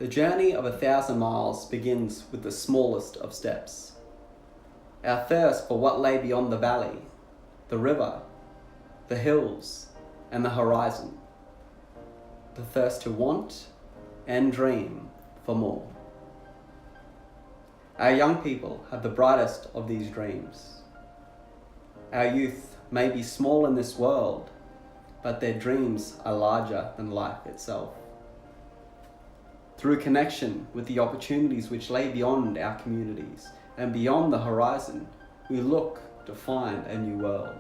The journey of 1,000 miles begins with the smallest of steps. Our thirst for what lay beyond the valley, the river, the hills, and the horizon. The thirst to want and dream for more. Our young people have the brightest of these dreams. Our youth may be small in this world, but their dreams are larger than life itself. Through connection with the opportunities which lay beyond our communities and beyond the horizon, we look to find a new world.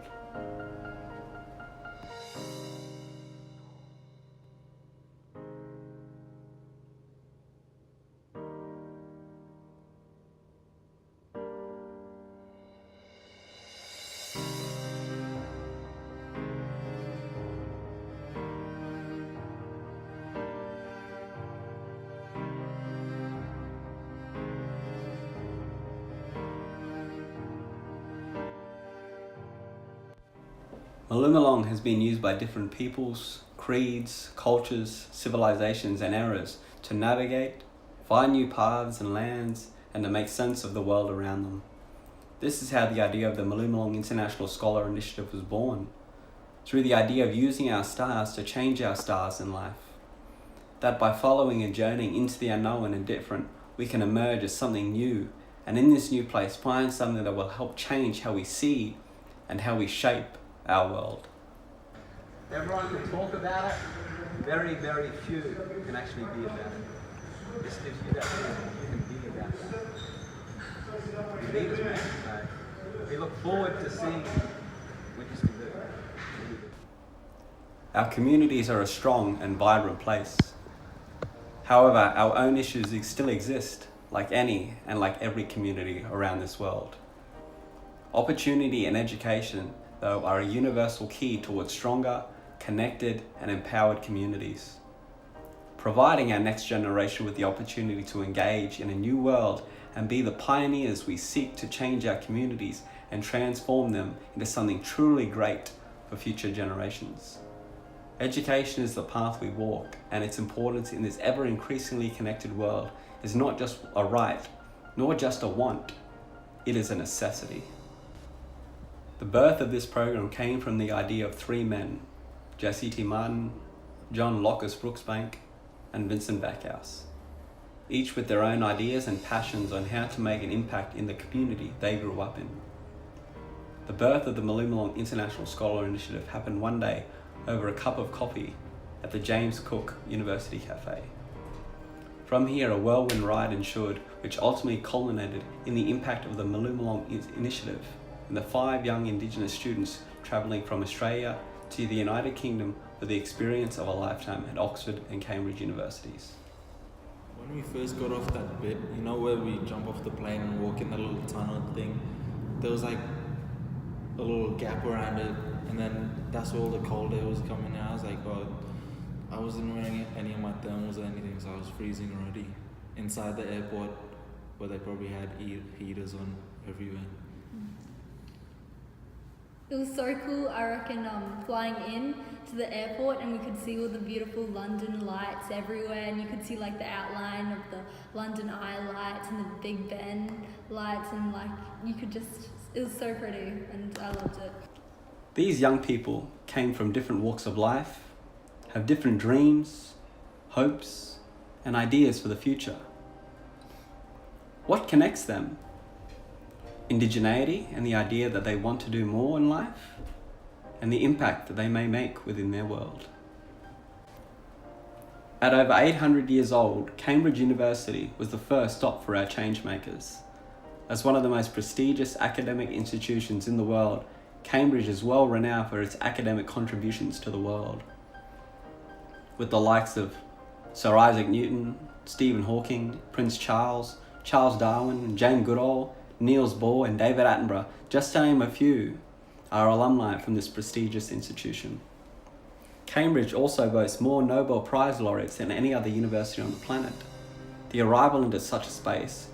Mulumulung has been used by different peoples, creeds, cultures, civilizations and eras to navigate, find new paths and lands, and to make sense of the world around them. This is how the idea of the Mulumulung International Scholar Initiative was born, through the idea of using our stars to change our stars in life. That by following and journeying into the unknown and different, we can emerge as something new, and in this new place find something that will help change how we see and how we shape our world. Everyone can talk about it, very, very few can actually be about it. This gives you that feeling, you can be about that. You need us, man. So we look forward to seeing what you can do. Our communities are a strong and vibrant place. However, our own issues still exist, like any and like every community around this world. Opportunity and education though, are a universal key towards stronger, connected, and empowered communities. Providing our next generation with the opportunity to engage in a new world and be the pioneers we seek to change our communities and transform them into something truly great for future generations. Education is the path we walk, and its importance in this ever increasingly connected world is not just a right, nor just a want, it is a necessity. The birth of this program came from the idea of three men, Jesse T. Martin, John Locus Brooksbank, and Vincent Backhouse, each with their own ideas and passions on how to make an impact in the community they grew up in. The birth of the Mulumulung International Scholar Initiative happened one day over a cup of coffee at the James Cook University Cafe. From here, a whirlwind ride ensued, which ultimately culminated in the impact of the Mulumulung Initiative and the 5 young Indigenous students travelling from Australia to the United Kingdom for the experience of a lifetime at Oxford and Cambridge universities. When we first got off that bit, you know where we jump off the plane and walk in the little tunnel thing, there was like a little gap around it, and then that's where all the cold air was coming out. I was like, oh, I wasn't wearing any of my thermals or anything, so I was freezing already inside the airport where they probably had heaters on everywhere. It was so cool, I reckon, flying in to the airport and we could see all the beautiful London lights everywhere, and you could see like the outline of the London Eye lights and the Big Ben lights, and like you could just, it was so pretty and I loved it. These young people came from different walks of life, have different dreams, hopes, and ideas for the future. What connects them? Indigeneity and the idea that they want to do more in life, and the impact that they may make within their world. At over 800 years old, Cambridge University was the first stop for our changemakers. As one of the most prestigious academic institutions in the world, Cambridge is well renowned for its academic contributions to the world. With the likes of Sir Isaac Newton, Stephen Hawking, Prince Charles, Charles Darwin, Jane Goodall, Niels Bohr and David Attenborough, just to name a few, are alumni from this prestigious institution. Cambridge also boasts more Nobel Prize laureates than any other university on the planet. The arrival into such a space,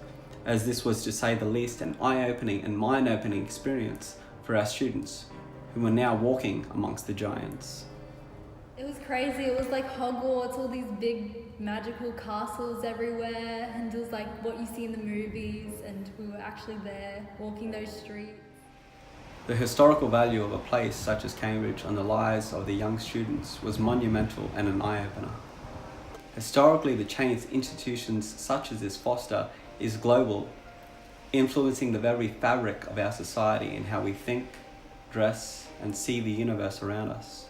as this was to say the least an eye-opening and mind-opening experience for our students, who are now walking amongst the giants. It was crazy, it was like Hogwarts, all these big magical castles everywhere, and it was like what you see in the movies, and we were actually there walking those streets. The historical value of a place such as Cambridge on the lives of the young students was monumental and an eye-opener. Historically, the change institutions such as this foster is global, influencing the very fabric of our society in how we think, dress, and see the universe around us.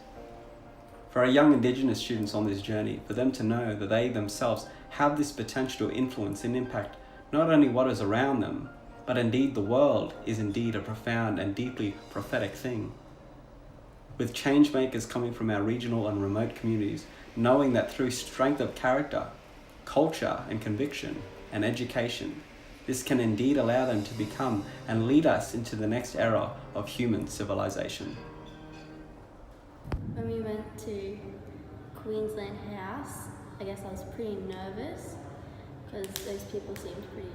For our young Indigenous students on this journey, for them to know that they themselves have this potential to influence and impact not only what is around them, but indeed the world is indeed a profound and deeply prophetic thing. With change makers coming from our regional and remote communities, knowing that through strength of character, culture and conviction and education, this can indeed allow them to become and lead us into the next era of human civilization. When we went to Queensland House, I guess I was pretty nervous because those people seemed pretty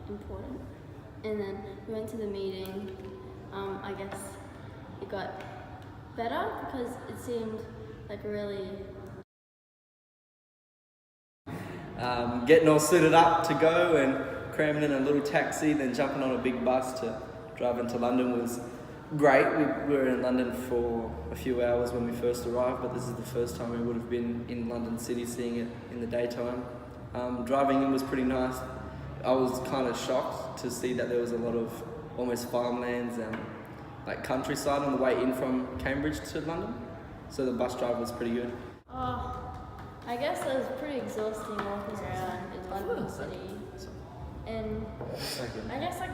important. And then we went to the meeting. I guess it got better because it seemed like really getting all suited up to go and cramming in a little taxi, then jumping on a big bus to drive into London was great. We were in London for a few hours when we first arrived, but this is the first time we would have been in London City seeing it in the daytime. Driving in was pretty nice. I was kind of shocked to see that there was a lot of almost farmlands and like countryside on the way in from Cambridge to London. So the bus drive was pretty good. I guess it was pretty exhausting walking around in London City. And I guess like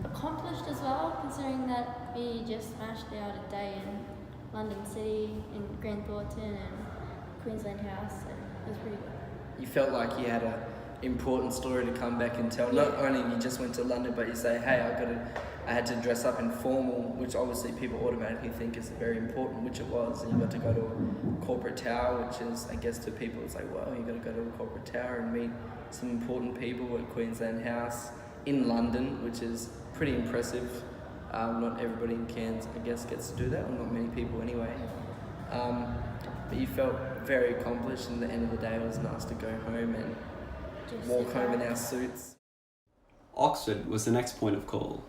accomplished as well, considering that we just smashed out a day in London City, in Grand Thornton and Queensland House, and it was pretty good. You felt like you had an important story to come back and tell. Not only you just went to London, but you say, hey, I had to dress up in formal, which obviously people automatically think is very important, which it was. And you got to go to a corporate tower, which is, I guess to people, it's like, well, you got to go to a corporate tower and meet some important people at Queensland House in London, which is pretty impressive. Not everybody in Cairns, I guess, gets to do that, or not many people anyway. But you felt very accomplished, and at the end of the day, it was nice to go home and Just walk sit home in back. our suits. Oxford was the next point of call.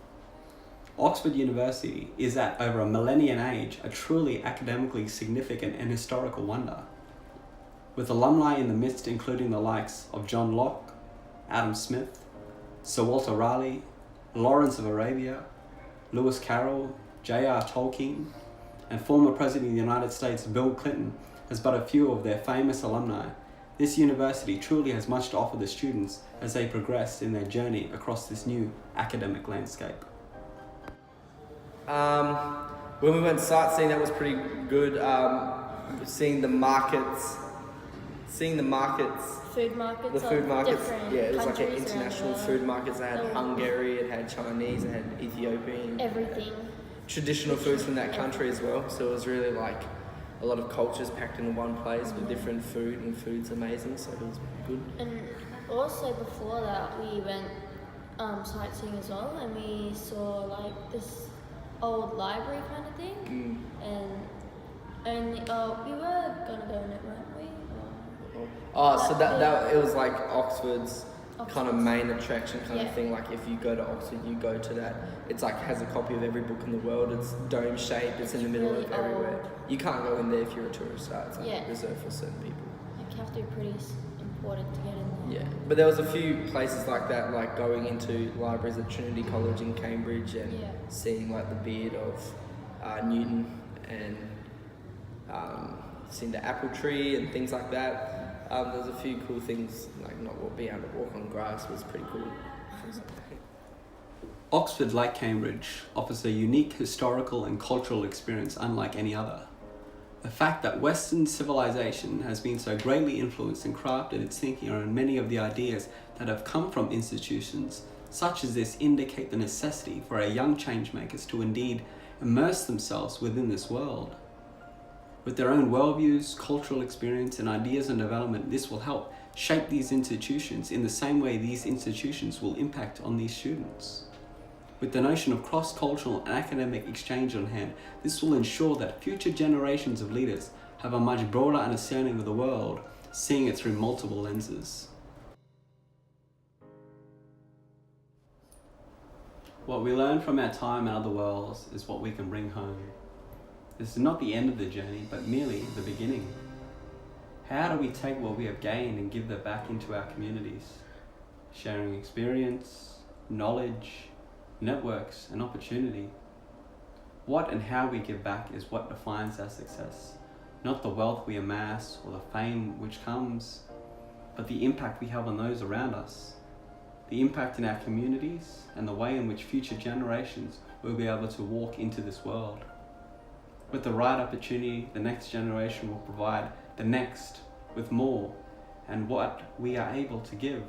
Oxford University is at over a millennium age a truly academically significant and historical wonder. With alumni in the midst including the likes of John Locke, Adam Smith, Sir Walter Raleigh, Lawrence of Arabia, Lewis Carroll, J.R. Tolkien, and former President of the United States Bill Clinton as but a few of their famous alumni, this university truly has much to offer the students as they progress in their journey across this new academic landscape. When we went sightseeing, that was pretty good. Seeing the markets. Food markets. The food of markets. different Yeah, it was like an countries around the international world. food markets. They had Oh. Hungary, it had Chinese, it had Ethiopian. Everything. Traditional foods from that country as well. So it was really like a lot of cultures packed into one place with different food, and food's amazing. So it was good. And also before that, we went sightseeing as well, and we saw like this old library kind of thing. And we were gonna go in it, weren't we? Oh, so that it was like Oxford's kind of Oxford's. main attraction kind Yeah. of thing. Like if you go to Oxford, you go to that. It's like has a copy of every book in the world. It's dome shaped. It's in the middle really of everywhere. old. You can't go in there if you're a tourist. So it's like Yeah. reserved for certain people. Like you have to be pretty important to get in there. Yeah, but there was a few places like that, like going into libraries at Trinity College in Cambridge and Yeah. seeing like the beard of Newton and seeing the apple tree and things like that. There's a few cool things, like not being able to walk on grass was pretty cool. Oxford, like Cambridge, offers a unique historical and cultural experience unlike any other. The fact that Western civilization has been so greatly influenced and crafted its thinking around many of the ideas that have come from institutions such as this indicate the necessity for our young changemakers to indeed immerse themselves within this world. With their own worldviews, cultural experience, and ideas and development, this will help shape these institutions in the same way these institutions will impact on these students. With the notion of cross-cultural and academic exchange on hand, this will ensure that future generations of leaders have a much broader understanding of the world seeing it through multiple lenses. What we learn from our time in other worlds is what we can bring home. This is not the end of the journey, but merely the beginning. How do we take what we have gained and give that back into our communities? Sharing experience, knowledge, networks, and opportunity. What and how we give back is what defines our success. Not the wealth we amass or the fame which comes, but the impact we have on those around us. The impact in our communities and the way in which future generations will be able to walk into this world. With the right opportunity, the next generation will provide the next with more and what we are able to give.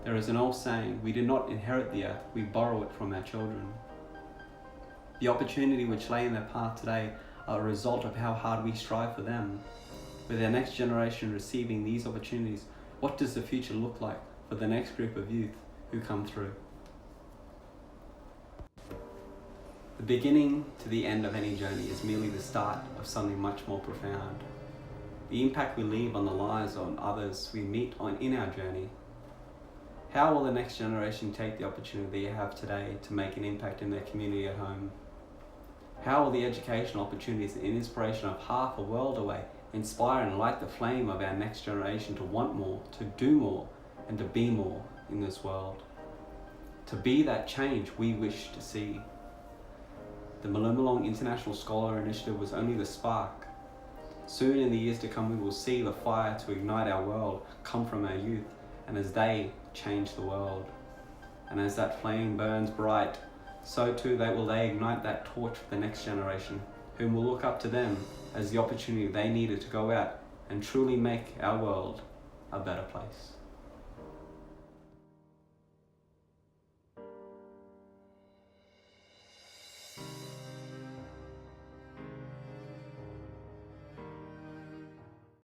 There is an old saying, we do not inherit the earth, we borrow it from our children. The opportunity which lay in their path today are a result of how hard we strive for them. With our next generation receiving these opportunities, what does the future look like for the next group of youth who come through? The beginning to the end of any journey is merely the start of something much more profound. The impact we leave on the lives of others we meet in our journey. How will the next generation take the opportunity they have today to make an impact in their community at home? How will the educational opportunities and inspiration of half a world away inspire and light the flame of our next generation to want more, to do more, and to be more in this world? To be that change we wish to see. The Mulumulung International Scholar Initiative was only the spark. Soon in the years to come, we will see the fire to ignite our world come from our youth, and as they change the world. And as that flame burns bright, so too will they ignite that torch for the next generation, whom will look up to them as the opportunity they needed to go out and truly make our world a better place.